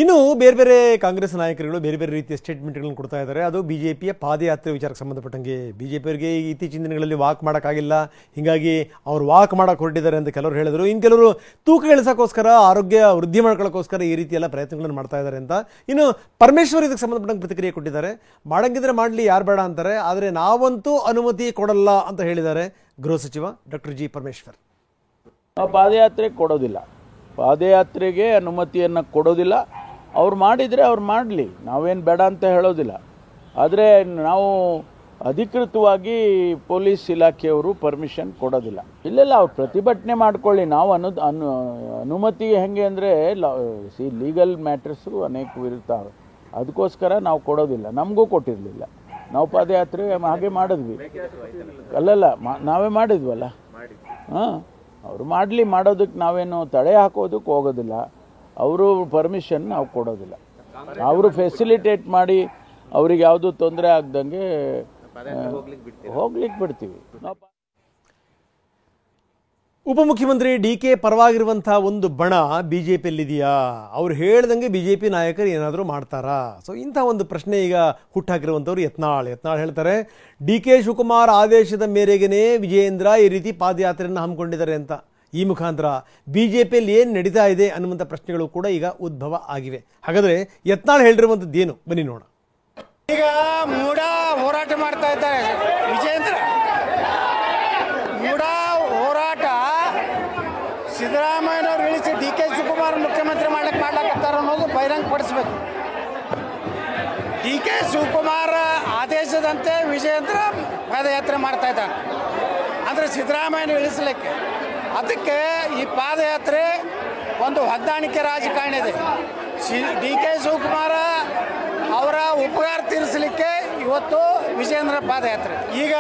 ಇನ್ನು ಬೇರೆ ಬೇರೆ ಕಾಂಗ್ರೆಸ್ ನಾಯಕರುಗಳು ಬೇರೆ ಬೇರೆ ರೀತಿಯ ಸ್ಟೇಟ್ಮೆಂಟ್ಗಳನ್ನು ಕೊಡ್ತಾ ಇದ್ದಾರೆ. ಅದು ಬಿಜೆಪಿಯ ಪಾದಯಾತ್ರೆ ವಿಚಾರಕ್ಕೆ ಸಂಬಂಧಪಟ್ಟಂಗೆ ಬಿಜೆಪಿಯವರಿಗೆ ಇತ್ತೀಚಿನ ದಿನಗಳಲ್ಲಿ ವಾಕ್ ಮಾಡೋಕ್ಕಾಗಿಲ್ಲ, ಹೀಗಾಗಿ ಅವರು ವಾಕ್ ಮಾಡೋಕೆ ಹೊರಟಿದ್ದಾರೆ ಅಂತ ಕೆಲವರು ಹೇಳಿದರು. ಇನ್ನು ಕೆಲವರು ತೂಕ ಇಳಿಸೋಕ್ಕೋಸ್ಕರ, ಆರೋಗ್ಯ ವೃದ್ಧಿ ಮಾಡ್ಕೊಳ್ಳೋಕ್ಕೋಸ್ಕರ ಈ ರೀತಿ ಎಲ್ಲ ಪ್ರಯತ್ನಗಳನ್ನು ಮಾಡ್ತಾ ಇದ್ದಾರೆ ಅಂತ. ಇನ್ನು ಪರಮೇಶ್ವರ್ ಇದಕ್ಕೆ ಸಂಬಂಧಪಟ್ಟಂಗೆ ಪ್ರತಿಕ್ರಿಯೆ ಕೊಟ್ಟಿದ್ದಾರೆ. ಮಾಡಂಗಿದ್ರೆ ಮಾಡಲಿ, ಯಾರು ಬೇಡ ಅಂತಾರೆ, ಆದರೆ ನಾವಂತೂ ಅನುಮತಿ ಕೊಡಲ್ಲ ಅಂತ ಹೇಳಿದ್ದಾರೆ ಗೃಹ ಸಚಿವ ಡಾಕ್ಟರ್ ಜಿ ಪರಮೇಶ್ವರ್. ಪಾದಯಾತ್ರೆ ಕೊಡೋದಿಲ್ಲ, ಪಾದಯಾತ್ರೆಗೆ ಅನುಮತಿಯನ್ನು ಕೊಡೋದಿಲ್ಲ. ಅವ್ರು ಮಾಡಿದರೆ ಅವ್ರು ಮಾಡಲಿ, ನಾವೇನು ಬೇಡ ಅಂತ ಹೇಳೋದಿಲ್ಲ. ಆದರೆ ನಾವು ಅಧಿಕೃತವಾಗಿ ಪೊಲೀಸ್ ಇಲಾಖೆಯವರು ಪರ್ಮಿಷನ್ ಕೊಡೋದಿಲ್ಲ. ಇಲ್ಲೆಲ್ಲ ಅವ್ರು ಪ್ರತಿಭಟನೆ ಮಾಡ್ಕೊಳ್ಳಿ, ನಾವು ಅನುಮತಿ ಹೆಂಗೆ ಅಂದರೆ ಲೀಗಲ್ ಮ್ಯಾಟ್ರಸ್ಸು ಅನೇಕ ಇರ್ತಾವೆ, ಅದಕ್ಕೋಸ್ಕರ ನಾವು ಕೊಡೋದಿಲ್ಲ. ನಮಗೂ ಕೊಟ್ಟಿರಲಿಲ್ಲ, ನಾವು ಪಾದಯಾತ್ರೆ ಹಾಗೆ ಮಾಡಿದ್ವಿ. ಅಲ್ಲಲ್ಲ, ನಾವೇ ಮಾಡಿದ್ವಲ್ಲ. ಹಾಂ, ಅವರು ಮಾಡಲಿ, ಮಾಡೋದಕ್ಕೆ ನಾವೇನು ತಡೆ ಹಾಕೋದಕ್ಕೆ ಹೋಗೋದಿಲ್ಲ. ಅವರು ಪರ್ಮಿಷನ್ ನಾವು ಕೊಡೋದಿಲ್ಲ. ಅವರು ಫೆಸಿಲಿಟೇಟ್ ಮಾಡಿ ಅವ್ರಿಗೆ ಯಾವುದೂ ತೊಂದರೆ ಆಗ್ದಂಗೆ ಹೋಗ್ಲಿಕ್ಕೆ ಬಿಡ್ತೀವಿ. ಉಪಮುಖ್ಯಮಂತ್ರಿ ಡಿ.ಕೆ. ಪರವಾಗಿರುವಂಥ ಒಂದು ಬಣ ಬಿ ಜೆ ಪಿಯಲ್ಲಿದೆಯಾ? ಅವ್ರು ಹೇಳ್ದಂಗೆ ಬಿ ಜೆ ಪಿ ನಾಯಕರು ಏನಾದರೂ ಮಾಡ್ತಾರಾ? ಸೊ ಇಂಥ ಒಂದು ಪ್ರಶ್ನೆ ಈಗ ಹುಟ್ಟಾಕಿರುವಂಥವ್ರು ಯತ್ನಾಳ್ ಹೇಳ್ತಾರೆ, ಡಿ.ಕೆ. ಶಿವಕುಮಾರ್ ಆದೇಶದ ಮೇರೆಗೇ ವಿಜಯೇಂದ್ರ ಈ ರೀತಿ ಪಾದಯಾತ್ರೆಯನ್ನು ಹಮ್ಮಿಕೊಂಡಿದ್ದಾರೆ ಅಂತ. ಈ ಮುಖಾಂತರ ಬಿ ಜೆ ಪಿಯಲ್ಲಿ ಏನು ನಡೀತಾ ಇದೆ ಅನ್ನುವಂಥ ಪ್ರಶ್ನೆಗಳು ಕೂಡ ಈಗ ಉದ್ಭವ ಆಗಿವೆ. ಹಾಗಾದರೆ ಯತ್ನಾಳ್ ಹೇಳಿರುವಂಥದ್ದು ಏನು, ಬನ್ನಿ ನೋಡ. ಈಗ ಮೂಡ ಹೋರಾಟ ಮಾಡ್ತಾ ಇದ್ದಾರೆ ವಿಜಯೇಂದ್ರ. ಮೂಡ ಹೋರಾಟ ಸಿದ್ದರಾಮಯ್ಯನವ್ರು ಇಳಿಸಿ ಡಿ.ಕೆ. ಶಿವಕುಮಾರ್ ಮುಖ್ಯಮಂತ್ರಿ ಮಾಡ್ಲಾಕತ್ತಾರ ಅನ್ನೋದು ಬಹಿರಂಗ ಪಡಿಸ್ಬೇಕು. ಡಿ.ಕೆ. ಶಿವಕುಮಾರ್ ಆದೇಶದಂತೆ ವಿಜಯೇಂದ್ರ ಪಾದಯಾತ್ರೆ ಮಾಡ್ತಾ ಇದ್ದಾನೆ ಅಂದರೆ ಸಿದ್ದರಾಮಯ್ಯನ ಇಳಿಸಲಿಕ್ಕೆ. ಅದಕ್ಕೆ ಈ ಪಾದಯಾತ್ರೆ ಒಂದು ಹೊಂದಾಣಿಕೆ ರಾಜಕಾರಣ ಇದೆ. ಡಿ.ಕೆ. ಶಿವಕುಮಾರ ಅವರ ಉಪಕಾರ ತೀರಿಸಲಿಕ್ಕೆ ಇವತ್ತು ವಿಜಯೇಂದ್ರ ಪಾದಯಾತ್ರೆ. ಈಗ